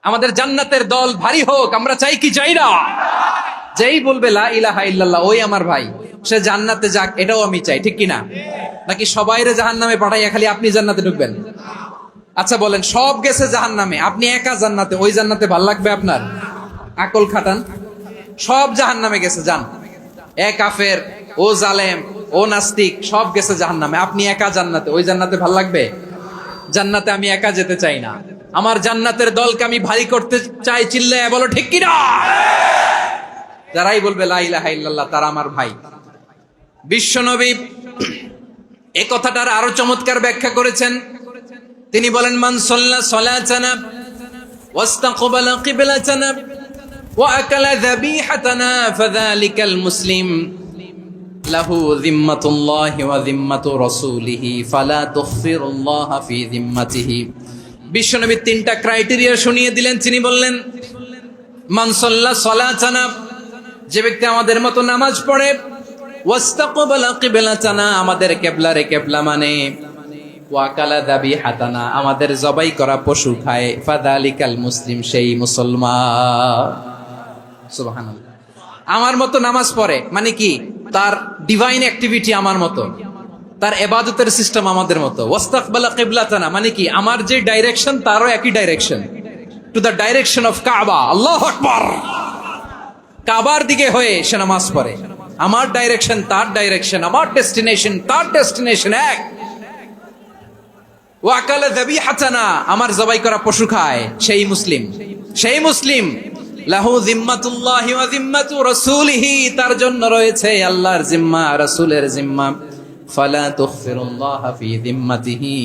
আমাদের জান্নাতের দল ভারী হোক, আমরা চাই কি চাই না? যেই বলবে লা ইলাহা ইল্লাল্লাহ ওই আমার ভাই, সে জান্নাতে যাক, এটাও আমি চাই, ঠিক কিনা? নাকি সবাইরে জাহান্নামে পাঠাইয়া খালি আপনি জান্নাতে ঢুকবেন? আচ্ছা বলেন, সব গেছে জাহান্নামে, আপনি একা জান্নাতে, ওই জান্নাতে ভাল লাগবে আপনার? আকল খাটান। সব জাহান্নামে গেছে, যান। এ কাফের, ও জালেম, ও নাস্তিক, সব গেছে জাহান্নামে, আপনি একা জান্নাতে, ওই জান্নাতে ভাল লাগবে? জান্নাতে আমি একা যেতে চাই না, আমার জান্নাতের দলকে আমি ভারী করতে চাই। চিল্লায় বলো ঠিক কিনা? যারাই বলবে লা ইলাহা ইল্লাল্লাহ তারা আমার ভাই। বিশ্বনবী এই কথাটার আরো চমৎকার ব্যাখ্যা করেছেন। তিনি বলেন, মান সাল্লা সালাতানা ওয়াস্তাকবালা কিবলাতানা ওয়া আকালা যাবিহাতানা ফাযালিকাল মুসলিম লাহু যিম্মাতুল্লাহি ওয়া যিম্মাতু রাসূলিহি ফালা তুগফিরুল্লাহা ফি যিম্মাতিহি। বিশ্বনবী তিনটা ক্রাইটেরিয়া শুনিয়ে দিলেন। তিনি বললেন, মান সাল্লা সালাতানা, যে ব্যক্তি আমাদের মতো নামাজ পড়ে, ওয়াস্তাকবালা কিবলাতানা, আমাদের কিবলারে কিবলা মানে, ওয়া আকালা যাবিহাতানা, আমাদের জবাই করা পশু খায়, ফাযালিকাল মুসলিম, সেই মুসলমান। সুবহানাল্লাহ। আমার মতো নামাজ পড়ে মানে কি? তার ডিভাইন অ্যাক্টিভিটি আমার মতো, তার ইবাদতের সিস্টেম আমাদের মতো। ওয়াস্তাকবালা কিবলাতানা মানে কি? আমার যে ডাইরেকশন তারও একই direction, to the direction of কাবা। আল্লাহু আকবার। কাবার দিকে হয়ে সে নামাজ পড়ে। আমার ডাইরেকশন তার ডাইরেকশন, আমার ডেস্টিনেশন তার ডেস্টিনেশন এক। ওয়া আকালা যাবিহাতানা, আমার জবাই করা পশু খায়, সেই মুসলিম। সেই মুসলিম। লাহু যিম্মাতুল্লাহি ওয়া যিম্মাতু রাসূলিহি, তার জন্য রয়েছে আল্লাহর জিম্মা, রাসূলের জিম্মা। ফালা তুগফিরুল্লাহা ফি যিম্মাতিহি,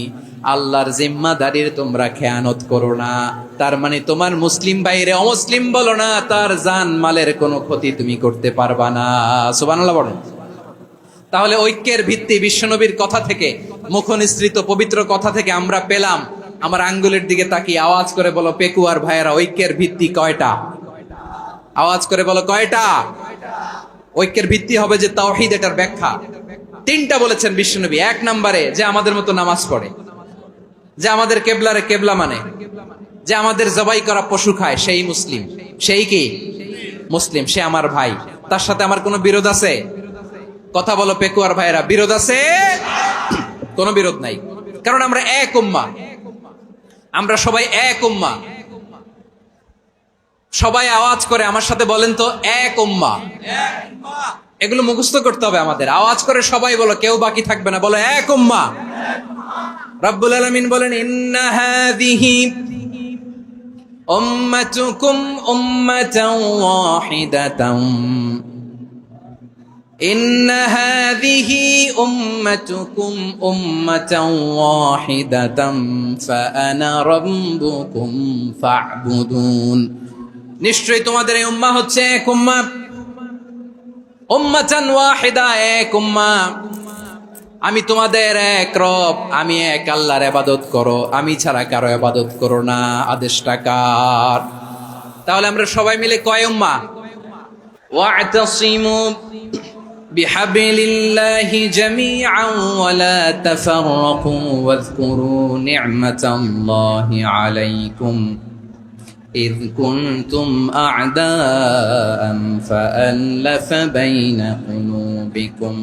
আল্লাহর জিম্মাদারির তোমরা খেয়ানত করো না। তার মানে তোমার মুসলিম বাইরে অমুসলিম বলো না, তার জান মালের কোনো ক্ষতি তুমি করতে পারবা না। সুবহানাল্লাহ বলেন। তাহলে ঐক্যের ভিত্তি বিশ্বনবীর কথা থেকে, মুখনিসৃত পবিত্র কথা থেকে আমরা পেলাম। আমার আঙ্গুলের দিকে তাকিয়ে আওয়াজ করে বলো পেকুয়ার ভাইয়েরা, ঐক্যের ভিত্তি কয়টা? আওয়াজ করে বলো কয়টা? ঐক্যের ভিত্তি হবে যে তাওহীদ, এটার ব্যাখ্যা তিনটা বলেছেন বিশ্বনবী। এক নম্বরে, যে আমাদের মতো নামাজ পড়ে, যে আমাদের কেবলারে কেবলা মানে, যে আমাদের জবাই করা পশু খায়, সেই মুসলিম। সেই কি মুসলিম? সে আমার ভাই। তার সাথে আমার কোনো বিরোধ আছে? কথা বলো পেকুয়ার ভাইরা, বিরোধ আছে? কোনো বিরোধ নাই, কারণ আমরা এক উম্মাহ, আমরা সবাই এক উম্মাহ। সবাই আওয়াজ করে আমার সাথে বলেন তো, এক উম্মাহ। এগুলো মুখস্থ করতে হবে আমাদের। আওয়াজ করে সবাই বলো, কেউ বাকি থাকবে না, বলো এক উম্মাহ। রব্বুল আলামিন বলেন, ইন্না হাযিহি উম্মাতুকুম উম্মাতান ওয়াহিদাতান, ইন্না হাযিহি উম্মাতুকুম উম্মাতান ওয়াহিদাতান ফাআনা রাব্বুকুম ফা'বুদুন। নিশ্চয়ই তোমাদের এই উম্মাহ হচ্ছে এক উম্মাহ। উম্মাতান ওয়াহিদা, এক উম্মাহ। আমি তোমাদের এক রব, আমি এক আল্লাহর ইবাদত করো, আমি ছাড়া কারো ইবাদত করো না। আদেশটা কার? তাহলে আমরা সবাই মিলে কয় উম্মাহ? ওয়া'তাসিমু বিহাবলিল্লাহি জামিআন ওয়া লা তাফাররাকু ওয়াযকুরু নি'মাতাল্লাহি আলাইকুম إذ كنتم أعداء فألف بين قلوبكم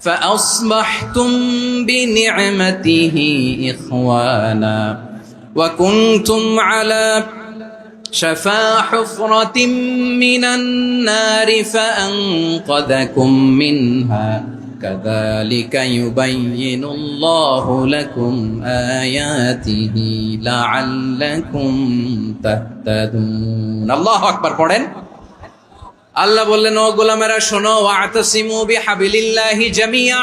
فأصبحتم بنعمته إخوانا وكنتم على شفا حفرة من النار فأنقذكم منها كذلك يبين الله لكم آياته لعلكم تهتدون। الله أكبر পড়েন। আল্লাহ বললেন, ও গোলামেরা শোনো, ওয়া'তাসিমু বিহাবলিল্লাহি জামিআ,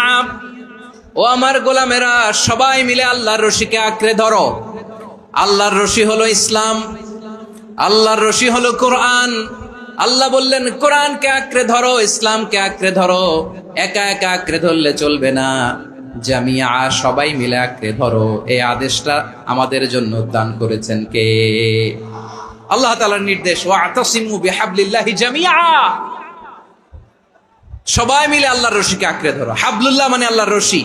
ও আমার গোলামেরা সবাই মিলে আল্লাহর রশিকে আঁকড়ে ধরো। আল্লাহর রশি হলো ইসলাম, আল্লাহর রশি হলো কোরআন। আল্লাহ বললেন কোরআনকে আঁকড়ে ধরো, ইসলামকে আঁকড়ে ধরো। একা একা আঁকড়ে ধরলে চলবে না, জামিয়া, সবাই মিলে আঁকড়ে ধরো। এই আদেশটা আমাদের জন্য দান করেছেন কে? আল্লাহ তাআলার নির্দেশ, ওয়া'তাসিমু বিহাবলিল্লাহি জামিআ, সবাই মিলে আল্লাহর রশিকে আঁকড়ে ধরো। হাবলুল্লাহ মানে আল্লাহর রশি।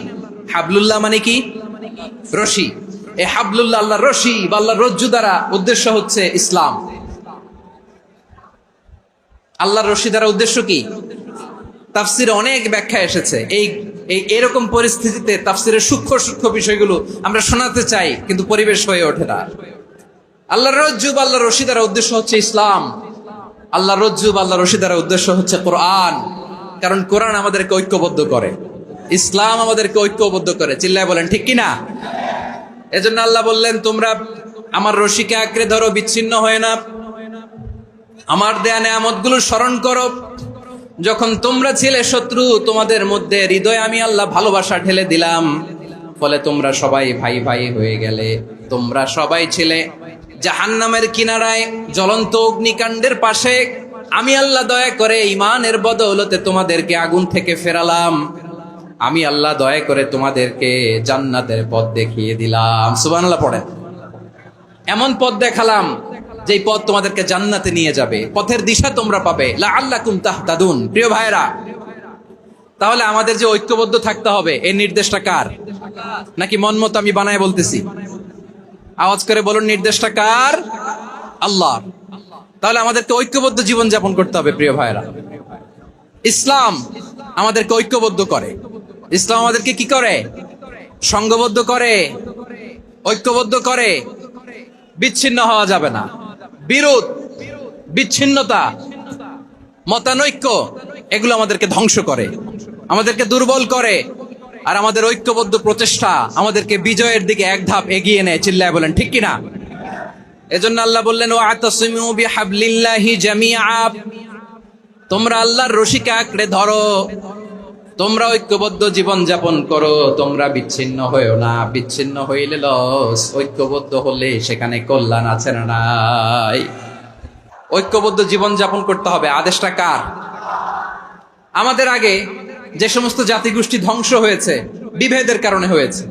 হাবলুল্লাহ মানে কি? রশি। এই হাবলুল্লাহ, আল্লাহর রশি বা আল্লাহর রজ্জু দ্বারা উদ্দেশ্য হচ্ছে ইসলাম। আল্লাহর রশি দ্বারা উদ্দেশ্য কি? তাফসিরে অনেক ব্যাখ্যা এসেছে। এরকম পরিস্থিতিতে তাফসিরের সূক্ষ্ম সূক্ষ্ম বিষয়গুলো আমরা শোনাতে চাই, কিন্তু পরিবেশ হয়ে ওঠে না। আল্লাহর রজ্জু বা আল্লাহর রশি দ্বারা উদ্দেশ্য হচ্ছে ইসলাম। আল্লাহর রজ্জু বা আল্লাহর রশি দ্বারা উদ্দেশ্য হচ্ছে কোরআন। কারণ কোরআন আমাদেরকে ঐক্যবদ্ধ করে, ইসলাম আমাদেরকে ঐক্যবদ্ধ করে। চিল্লায় বলেন ঠিক কিনা? এজন্য আল্লাহ বললেন, তোমরা আমার রশিকে আঁকড়ে ধরো, বিচ্ছিন্ন হয় না। আমার দেয়া নেয়ামতগুলো স্মরণ করো। যখন তোমরা ছিলে শত্রু, তোমাদের মধ্যে হৃদয়ে আমি আল্লাহ ভালোবাসা ঢেলে দিলাম, ফলে তোমরা সবাই ভাই ভাই হয়ে গেলে। তোমরা সবাই ছিলে জাহান্নামের কিনারায়, জ্বলন্ত অগ্নিকাণ্ডের পাশে। আমি আল্লাহ দয়া করে ঈমানের বদৌলতে তোমাদেরকে আগুন থেকে ফেরালাম। আমি আল্লাহ দয়া করে তোমাদেরকে জান্নাতের পথ দেখিয়ে দিলাম। সুবহানাল্লাহ পড়েন। এমন পথ দেখালাম যেই পথ তোমাদেরকে জান্নাতে নিয়ে যাবে, পথের দিশা তোমরা পাবে। লাআল্লাকুম তাহতাদুন। প্রিয় ভাইরা, তাহলে আমাদের যে ঐক্যবদ্ধ থাকতে হবে, এই নির্দেশটা কার? নাকি মন মতো আমি বানায় বলতেছি? আওয়াজ করে বলুন, নির্দেশটা কার? আল্লাহ। তাহলে আমাদেরকে ঐক্যবদ্ধ জীবন যাপন করতে হবে। প্রিয় ভাইরা, ইসলাম আমাদেরকে ঐক্যবদ্ধ করে। ইসলাম আমাদেরকে কি করে? সংঘবদ্ধ করে, ঐক্যবদ্ধ করে। বিচ্ছিন্ন হওয়া যাবে না। বিরোধ, বিচ্ছিন্নতা, মতানৈক্য, এগুলো আমাদেরকে ধ্বংস করে, আমাদেরকে দুর্বল করে। আর আমাদের ঐক্যবদ্ধ প্রচেষ্টা আমাদেরকে বিজয়ের দিকে এক ধাপ এগিয়ে নেয়। চিল্লায় বলেন ঠিক কিনা? এজন্য আল্লাহ বললেন, ওয়াতাসিমু বিহাবলিল্লাহি জামিআ। তোমরা আল্লাহর রশিকে আঁকড়ে ধরো, তোমরা ঐক্যবদ্ধ জীবন যাপন করো, তোমরা বিচ্ছিন্ন হয়েও না। বিচ্ছিন্ন হইলে লস, ঐক্যবদ্ধ হলে সেখানে কল্যাণ আছে না নাই? ঐক্যবদ্ধ জীবন যাপন করতে হবে। আদেশটা কার? আমাদের আগে যে সমস্ত জাতিগোষ্ঠী ধ্বংস হয়েছে, বিভেদের কারণে হয়েছে।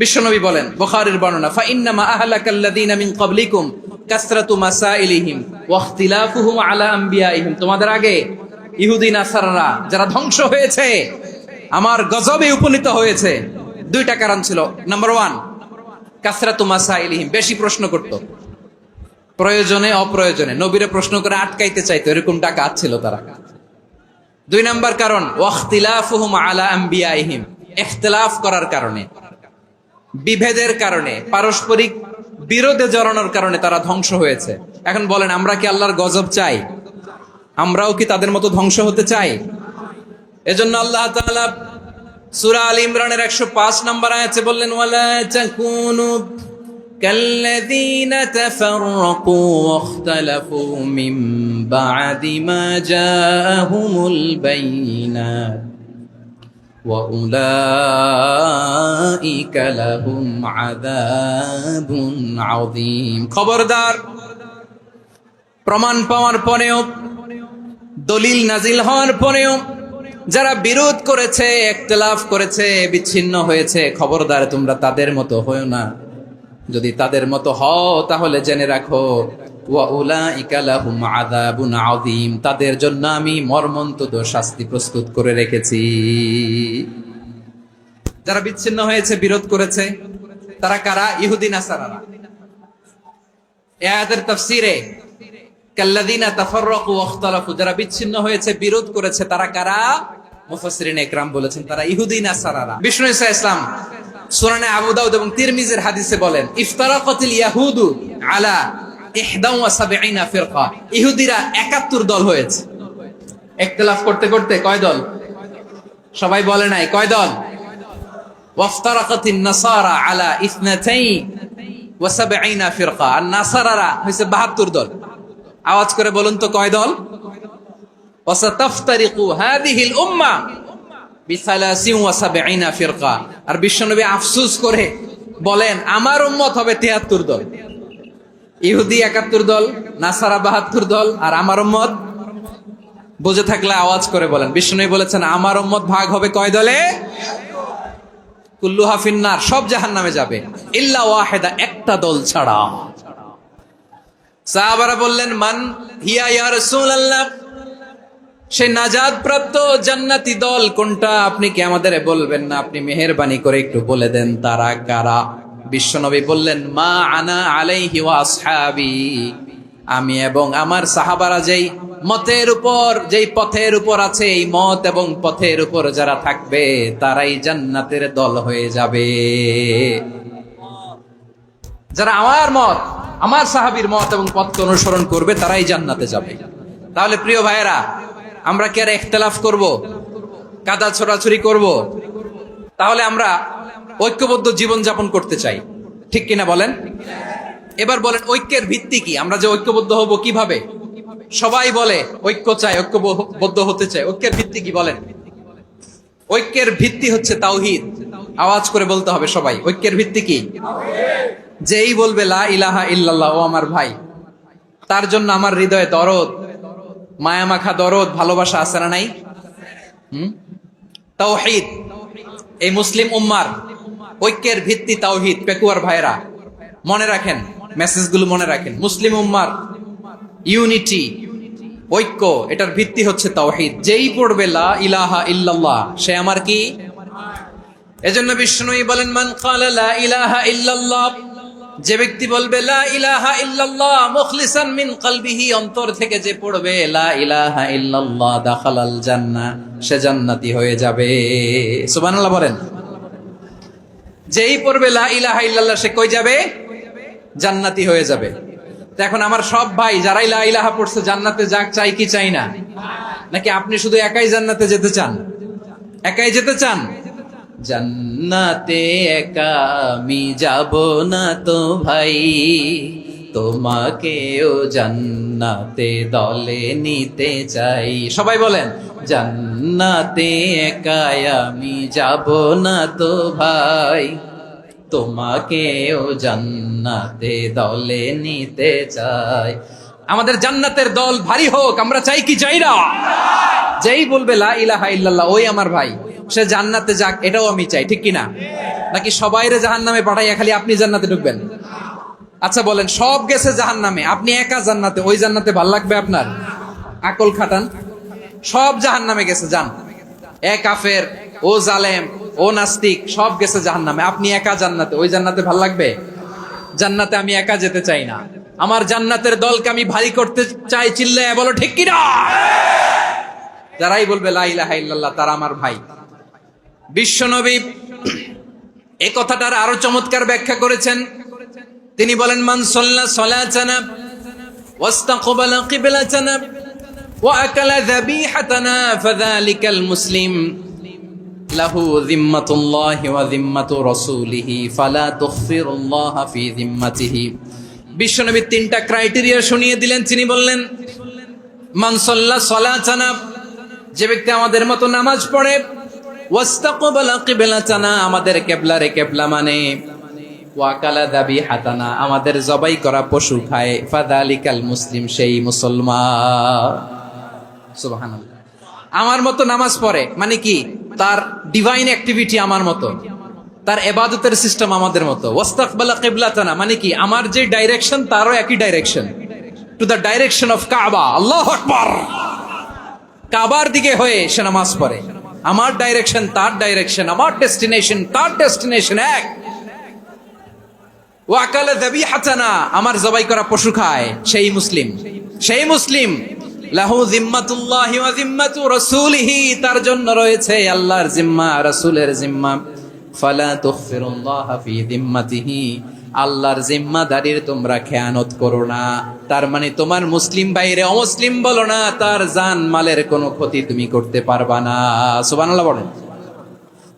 বিশ্বনবী বলেন, বুখারীর বর্ণনা, ফাইন্নামা আহলাকাল্লাযীনা মিন ক্বাবলিকুম কাসরাতু মাসাইলিহিম ওয়া ইখতিলাফুহুম আলা আমবিয়াইহিম। তোমাদের আগে ইহুদি নাসারারা যারা ধ্বংস হয়েছে, আমার গজবে উপনীত হয়েছে, দুইটা কারণ ছিল। নাম্বার 1, কাসরাতু মাসাইলিহিম, বেশি প্রশ্ন করত, প্রয়োজনে অপ্রয়োজনে নবীরে প্রশ্ন করে আটকাইতে চাইতো, এরকম ডাকাত ছিল তারা। 2 নাম্বার কারণ, ওয়াখতিলাফুহুম আলা আমবিয়াইহিম, ইখতিলাফ করার কারণে, বিভেদের কারণে, পারস্পরিক বিরোধে জড়ানোর কারণে তারা ধ্বংস হয়েছে। এখন বলেন, আমরা কি আল্লাহর গজব চাই? আমরাও কি তাদের মতো ধ্বংস হতে চাই? এজন্য আল্লাহ তাআলা সূরা আল ইমরানের 105 নম্বর আয়াতে বললেন, ওয়ালা তাকুনু কাল্লাযীনা তাফাররাকু ওয়াখতালাফু মিন বা'দি মা জাআহুমুল বাইয়িনাত ওয়া উলাইকা লাহুম আযাবুন আযীম। খবরদার, প্রমাণ পাওয়ার পরেও, দলিল নাজিল হওয়ার পরেও যারা বিরোধ করেছে, ইখতিলাফ করেছে, বিচ্ছিন্ন হয়েছে, খবরদার তোমরা তাদের মতো হয়ো না। যদি তাদের মতো হও তাহলে জেনে রাখো, ওয়া উলাইকা লাহুম আযাবুন আযীম, তাদের জন্য আমি মর্মন্তুদ শাস্তি প্রস্তুত করে রেখেছি। যারা বিচ্ছিন্ন হয়েছে, বিরোধ করেছে, তারা কারা? ইহুদি নাসারারা। এই আয়াতের তাফসীরে কাল্লাযীনা তাফাররাকু ওয়াখতালাফু, যারা বিচ্ছিন্ন হয়েছে, বিরোধ করেছে, তারা কারা? মুফাসসিরিন ইকরাম বলেছেন তারা ইহুদি নাসারারা। বিষ্ণু ঈসা ইসলাম সুনানে আবু দাউদ এবং তিরমিজির হাদিসে বলেন, ইফতারাকাতিল ইয়াহুদু আলা 71 ফিরকা। ইহুদিরা 71 দল হয়েছে। ইখতিলাফ করতে করতে কয় দল? সবাই বলে নাই, কয় দল? ওয়াফতারাকাতিন নাসারা আলা 72 ফিরকা। আর নাসারারা হইছে 72 দল। আওয়াজ করে বলুন তো, কয় দল? ওয়াসাতাফতারিকু হাদিহিল উম্মাহ বি73 ফিরকা। আর বিশ্বনবী আফসোস করে বলেন, আমার উম্মত হবে 73 দল। ইহুদি 71 দল, নাসারা 72 দল, আর আমার উম্মত, বুঝে থাকলে আওয়াজ করে বলেন। বিশ্বনবী বলেছেন, আমার উম্মত ভাগ হবে কয় দলে? কুল্লুহা ফিন্নার, সব জাহান্নামে যাবে, ইল্লা ওয়াহিদা, একটা দল ছাড়া। সাহাবারা বললেন, মান হিয়া ইয়া রাসূলুল্লাহ, সেই নাজাত প্রাপ্ত জান্নাতি দল কোনটা? আপনি কি আমাদের বলবেন না? আপনি মেহেরবানি করে একটু বলে দেন তারা কারা। বিশ্বনবী বললেন, মা আনা আলাইহি ওয়া আসহাবি, আমি এবং আমার সাহাবারা যেই মতের উপর, যেই পথের উপর আছে, এই মত এবং পথের উপর যারা থাকবে তারাই জান্নাতের দল হয়ে যাবে। যারা আমার মত, আমার সাহাবীর মত এবং পথকে অনুসরণ করবে তারাই জান্নাতে যাবে। তাহলে প্রিয় ভাইয়েরা, আমরা কি আর ইখতিলাফ করব, কাদা ছোড়াছুরি করব? তাহলে আমরা ঐক্যবদ্ধ জীবন যাপন করতে চাই, ঠিক কিনা বলেন? এবার বলেন, ঐক্যের ভিত্তি কি? আমরা যে ঐক্যবদ্ধ হব কিভাবে? সবাই বলে ঐক্য চাই, ঐক্যবদ্ধ হতে চাই। ঐক্যের ভিত্তি কি বলেন? ঐক্যের ভিত্তি হচ্ছে তাওহীদ। আওয়াজ করে বলতে হবে সবাই, ঐক্যের ভিত্তি কি? যেই বলবে লা ইলাহা ইল্লাল্লাহ, ও আমার ভাই, তার জন্য আমার হৃদয়ে দরদ, মায়ামাখা দরদ, ভালোবাসা আছে না নাই? তাওহীদ। এই মুসলিম উম্মার ঐক্যের ভিত্তি তাওহীদ। পেকুয়ার ভাইরা মনে রাখেন, মেসেজগুলো মনে রাখেন। মুসলিম উম্মার ইউনিটি, ঐক্য, এটার ভিত্তি হচ্ছে তাওহীদ। যেই পড়বে লা ইলাহা ইল্লাল্লাহ, সে আমার কি? এজন্য বিষ্ণুই বলেন, মান ক্বালা লা ইলাহা ইল্লাল্লাহ, যে ব্যক্তি বলবে লা ইলাহা ইল্লাল্লাহ মুখলিসান মিন কলবিহি, অন্তর থেকে যে পড়বে লা ইলাহা ইল্লাল্লাহ, দাখালাল জান্নাহ, সে জান্নাতি হয়ে যাবে। সুবহানাল্লাহ বলেন। যেই পড়বে লা ইলাহা ইল্লাল্লাহ, সে কই যাবে? জান্নাতি হয়ে যাবে। তো এখন আমার সব ভাই যারাই লা ইলাহা পড়ছে জান্নাতে যাক, চাই কি চাই না? নাকি আপনি শুধু একাই জান্নাতে যেতে চান? একাই যেতে চান? জান্নাতে একা আমি যাব না তো ভাই, তোমাকেও জান্নাতে দলে নিতে চাই। সবাই বলেন, জান্নাতে একা আমি যাব না তো ভাই, তোমাকেও জান্নাতে দলে নিতে চাই। আমাদের জান্নাতের দল ভারী হোক, আমরা চাই কি চাই না? যেই বলবে লা ইলাহা ইল্লাল্লাহ, ওই আমার ভাই, সে জান্নাতে যাক, এটাও আমি চাই, ঠিক কিনা? নাকি সবাইরে জাহান্নামে পাঠাইয়া খালি আপনি জান্নাতে ঢুকবেন? আচ্ছা বলেন, সব গেছে জাহান্নামে, আপনি একা জান্নাতে, ওই জান্নাতে ভাল লাগবে আপনার? আকল খাটান। সব জাহান্নামে গেছে, যান। এ কাফের, ও জালেম, ও নাস্তিক, সব গেছে জাহান্নামে, আপনি একা জান্নাতে, ওই জান্নাতে ভাল লাগবে? জান্নাতে আমি একা যেতে চাই না, আমার জান্নাতের দলকে আমি ভারী করতে চাই। চিল্লায় বলো ঠিক কিনা? যারাই বলবে লা ইলাহা ইল্লাল্লাহ, তারা আমার ভাই। বিশ্বনবী এই কথাটার আরো চমৎকার ব্যাখ্যা করেছেন। তিনি বলেন, মান সাল্লা সালাতানা ওয়াস্তাকবালা কিবলাতানা ওয়া আকালা যাবিহাতানা ফাযালিকাল মুসলিম লাহু যিম্মাতুল্লাহি ওয়া যিম্মাতু রাসূলিহি ফালা তুগফিরুল্লাহা ফি যিম্মাতিহি। বিশ্বনবী তিনটা ক্রাইটেরিয়া শুনিয়ে দিলেন। তিনি বললেন, মান সাল্লা সালাতানা, যে ব্যক্তি আমাদের মতো নামাজ পড়ে, ওয়াস্তাকবালা কিবলাতানা, আমাদের কিবলারে কিবলা মানে, ওয়া আকালা যাবিহাতানা, আমাদের জবাই করা পশু খায়, ফাযালিকাল মুসলিম, সেই মুসলমান। সুবহানাল্লাহ। আমার মতো নামাজ পড়ে মানে কি? তার ডিভাইন অ্যাক্টিভিটি আমার মতো, তার ইবাদতের সিস্টেম আমাদের মতো। ওয়াস্তাকবালা কিবলাতানা মানে কি? আমার যে ডাইরেকশন তারও একই direction, to the direction of কাবা। আল্লাহু আকবার। কাবার দিকে হয়ে সে নামাজ পড়ে। আমার ডাইরেকশন তার ডাইরেকশন, আমার ডেস্টিনেশন তার ডেস্টিনেশন এক। ওয়া আকালা যাবিহাতানা, আমার জবাই করা পশু খায়, সেই মুসলিম। সেই মুসলিম। লাহু যিম্মাতুল্লাহি ওয়া যিম্মাতু রাসূলিহি, তার জন্য রয়েছে আল্লাহর জিম্মা, রাসূলের জিম্মা। ফালা তুগফিরুল্লাহা ফি যিম্মাতিহি, আল্লাহর জিম্মাদারির তোমরা খেয়ানত করো না। তার মানে তোমার মুসলিম বাইরে অমুসলিম বলো না, তার জান মালের কোনো ক্ষতি তুমি করতে পারবা না। সুবহানাল্লাহ বলেন।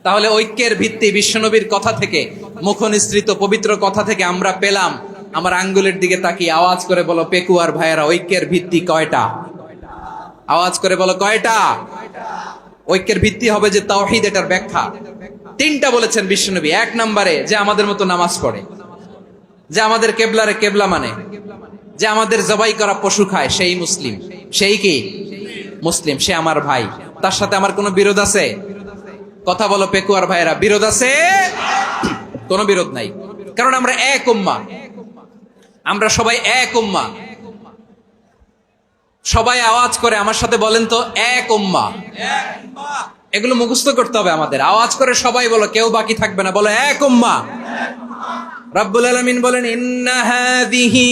তাহলে ঐক্যের ভিত্তি বিশ্বনবীর কথা থেকে, মুখনিসৃত পবিত্র কথা থেকে আমরা পেলাম। আমার আঙ্গুলের দিকে তাকিয়ে আওয়াজ করে বলো পেকুয়ার ভাইয়েরা, ঐক্যের ভিত্তি কয়টা? আওয়াজ করে বলো কয়টা? ঐক্যের ভিত্তি হবে যে তাওহীদ, এটার ব্যাখ্যা তিনটা বলেছেন বিশ্বনবী। এক নম্বরে, যে আমাদের মতো নামাজ পড়ে, যে আমাদের কেবলারে কেবলা মানে, যে আমাদের জবাই করা পশু খায়, সেই মুসলিম। সেই কি? মুসলিম। সে আমার ভাই। তার সাথে আমার কোনো বিরোধ আছে? কথা বলো পেকুয়ার ভাইয়েরা, বিরোধ আছে? কোনো বিরোধ নাই, কারণ আমরা এক উম্মাহ, আমরা সবাই এক উম্মাহ। সবাই আওয়াজ করে আমার সাথে বলেন তো, এক উম্মাহ। এগুলো মুখস্থ করতে হবে আমাদের। আওয়াজ করে সবাই বলো, কেউ বাকি থাকবে না, বলো এক উম্মাহ। রব্বুল আলামিন বলেন ইন্না হাযিহি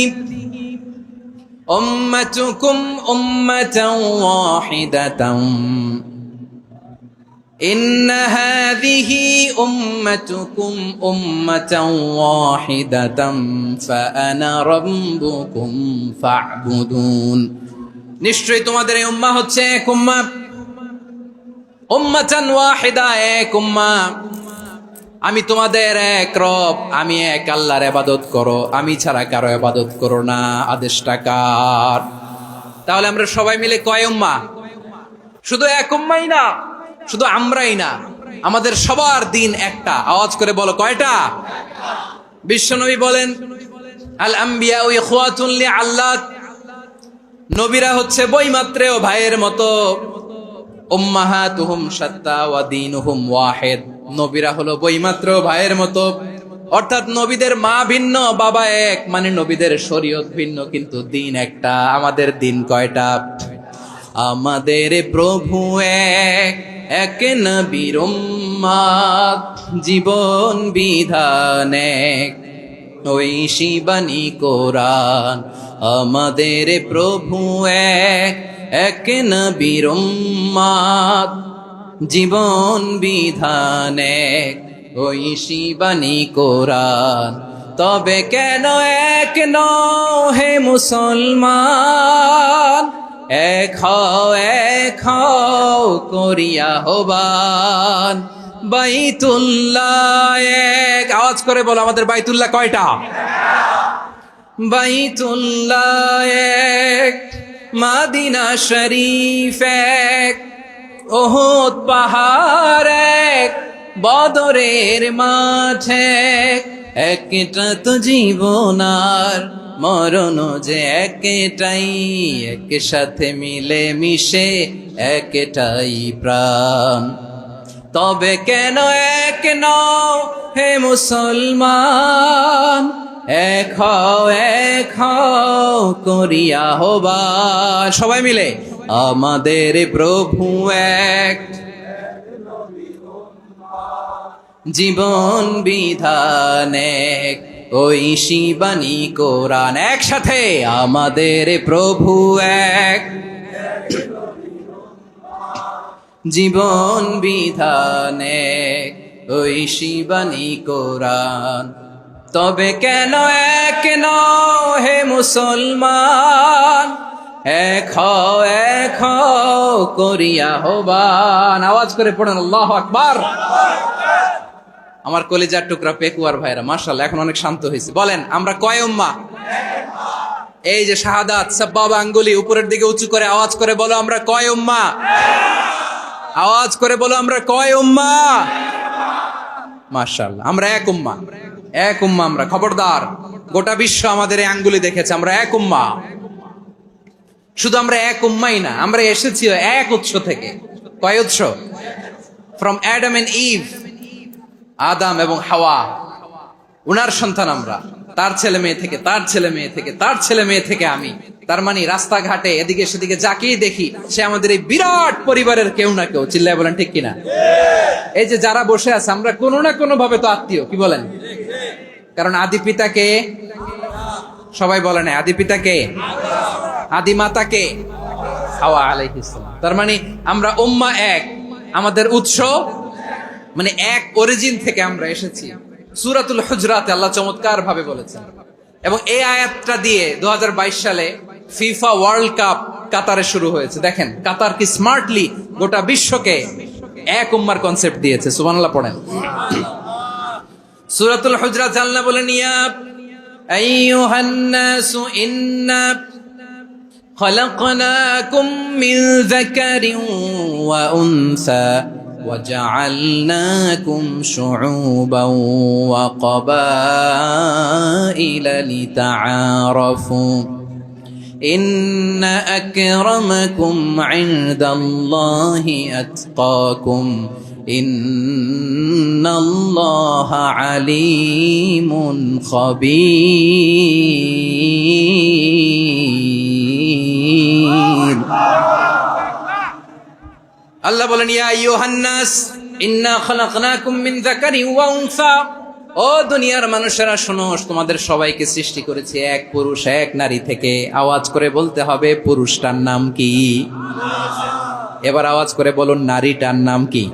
উম্মাতুকুম উম্মাতান ওয়াহিদাতান ইন্না হাযিহি উম্মাতুকুম উম্মাতান ওয়াহিদাতান ফাআনা রাব্বুকুম ফা'বুদুন। নিশ্চয়ই তোমাদের এই উম্মাহ হচ্ছে এক উম্মাহ, উম্মাতান ওয়াহিদা, এক উম্মাহ। আমি তোমাদের এক রব, আমি এক আল্লাহর ইবাদত করো, আমি ছাড়া কারো ইবাদত করো না। আদেশটা কার? তাহলে আমরা সবাই মিলে কয় উম্মাহ? শুধু এক উম্মাই না, শুধু আমরাই না, আমাদের সবার দিন একটা। আওয়াজ করে বলো, কয়টা? বিশ্বনবী বলেন আল আম্বিয়া ইখওয়াতুন লিআল্লাত, নবীরা হচ্ছে বৈমাত্রেয় ভাইয়ের মতো। উম্মাহাতুহুম শাত্তা ওয়া দীনুহুম ওয়াহিদ, নবীরা হলো বৈমাত্রেয় ভাইয়ের মতো। অর্থাৎ নবীদের মা ভিন্ন, বাবা এক, মানে নবীদের শরীয়ত ভিন্ন, কিন্তু দিন একটা। আমাদের দিন কয়টা? আমাদের প্রভু এক, এক নবীর উম্মাত, জীবন বিধান এক, ওই শিবানী কোরআন। আমাদের প্রভু এক, এক নবীর উম্মাত, জীবন বিধান এক, ওই শিবানী কোরআন। তবে কেন এক নও হে মুসলমান? এক হও করিয়া হবান। বাইতুল্লাহ এক, আওয়াজ করে বলো আমাদের বাইতুল্লাহ কয়টা? বাইতুল্লাহ এক, মাদিনা শরীফ এক, ওহুদ পাহাড় এক, বদরের মাঠ এক। একটা তো জীবন আর মরণ যে একটাই, একসাথে মিলে মিশে একটাই প্রাণ। তবে কেন এক নও হে মুসলমান? এক হও করিয়া হবান। সবাই মিলে আমাদের প্রভু এক, জীবন বিধান এক, ওই শিবানী কোরআন। একসাথে আমাদের প্রভু এক, জীবন বিধান এক, ওই শিবানী কোরআন। তবে কেন এক নও হে মুসলমান? এক হও করিয়া হবান। আওয়াজ করে পড়েন আল্লাহু আকবার। আমার কলিজার টুকরা পেকুয়ার ভাইরা মাশাআল্লাহ এখন অনেক শান্ত হয়েছে। বলেন আমরা কয় উম্মাহ? এই যে শাহাদাত সাব্বাবা আঙ্গুলি উপরের দিকে উঁচু করে আওয়াজ করে বলো আমরা কয় উম্মাহ? আওয়াজ করে বলো আমরা কয় উম্মাহ? মাশাআল্লাহ আমরা এক উম্মাহ, এক উম্মাহ আমরা। খবরদার, গোটা বিশ্ব আমাদের এই আঙ্গুলি দেখেছে, আমরা এক উম্মাহ। শুধু আমরা এক উম্মাই না, আমরা এসেছি এক উৎস থেকে। কয় উৎস? ফ্রম অ্যাডাম এন্ড ইভ, আদম এবং হাওয়া, উনার সন্তান আমরা। তার ছেলে মেয়ে থেকে, তার ছেলে মেয়ে থেকে, তার ছেলে মেয়ে থেকে আমি। তার মানে রাস্তাঘাটে এদিকে সেদিকে যাকেই দেখি সে আমাদের এই বিরাট পরিবারের কেউ না কেউ। চিল্লায় বলেন ঠিক কিনা? এই যে যারা বসে আছে আমরা কোনো না কোনো ভাবে তো আত্মীয়, কি বলেন? কারণ আদি পিতাকে সবাই বলে না, আদি পিতাকে, আদি মাতাকে হাওয়া আলাইহিস সালাম। তার মানে আমরা উম্মাহ এক, আমাদের উৎস মানে এক অরিজিন থেকে আমরা এসেছি। সূরাতুল হুজরাতে আল্লাহ চমৎকার ভাবে বলেছেন, এবং এই আয়াতটা দিয়ে 2022 সালে ফিফা ওয়ার্ল্ড কাপ কাতারে শুরু হয়েছে। দেখেন কাতার কি স্মার্টলি গোটা বিশ্বকে এক উম্মার কনসেপ্ট দিয়েছে। সুবহানাল্লাহ পড়েন। সূরাতুল হুজরাত আল্লাহ বলেন ইয়া আইয়ুহান নাসু ইন্না খলাকনাকুম মিন যাকারিন ওয়া উনসা وجعلناكم شعوبا وقبائل لتعارفوا إن أكرمكم عند الله أتقاكم إن الله عليم خبير আল্লাহ বলেন ইয়া আইয়ুহান নাস ইন্না খালাকনাকুম মিন যাকারিন ওয়া উনসা ও দুনিয়ার মানুষেরা শোনো, তোমাদের সবাইকে সৃষ্টি করেছে এক পুরুষ এক নারী থেকে। আওয়াজ করে বলতে হবে পুরুষটার নাম কি? এবার আওয়াজ করে বলুন নারীটার নাম কি?